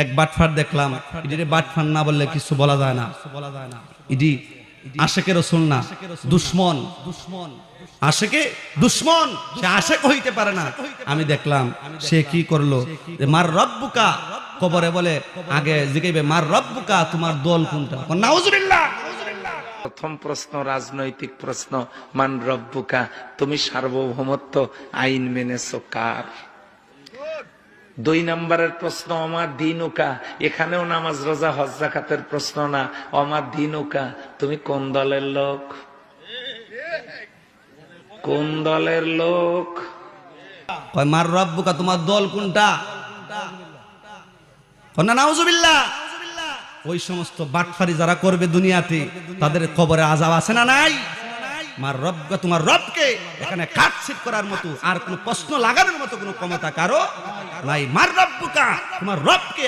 এক বাটফার দেখলাম, এটি বাটফার না বললে কিছু বলা যায় না। এটি আশেকে রসুল না, দুশ্মন। আশেকে দুশ্মন, সে আশেক হইতে পারে না। আমি দেখলাম সে কি করলো, মার রব্বুকা, কবরে বলে আগে জিজ্ঞাসা মার রব্বুকা, তোমার দল কোনটা? নাউজুবিল্লাহ। প্রথম প্রশ্ন রাজনৈতিক প্রশ্ন, মান রব্বুকা, তুমি সার্বভৌমত্ব আইন মেনেছো কার? 2 নম্বরের প্রশ্ন আমার দিনুকা, এখানেও নামাজ রোজা হজ যাকাতের প্রশ্ন না, আমার দিনুকা, তুমি কোন দলের লোক? কোন দলের লোক? মার রব্বুকা, তোমার দল কোনটা? নাউজুবিল্লাহ। ওই সমস্ত বাটফারি যারা করবে দুনিয়াতে, তাদের কবরে আযাব আছে না নাই? মার রব্বুকা, তোমার রবকে এখানে কাটছিট করার মতো আর কোনো প্রশ্ন লাগানোর মতো কোনো ক্ষমতা কারো নাই। মার রব্বুকা, তোমার রবকে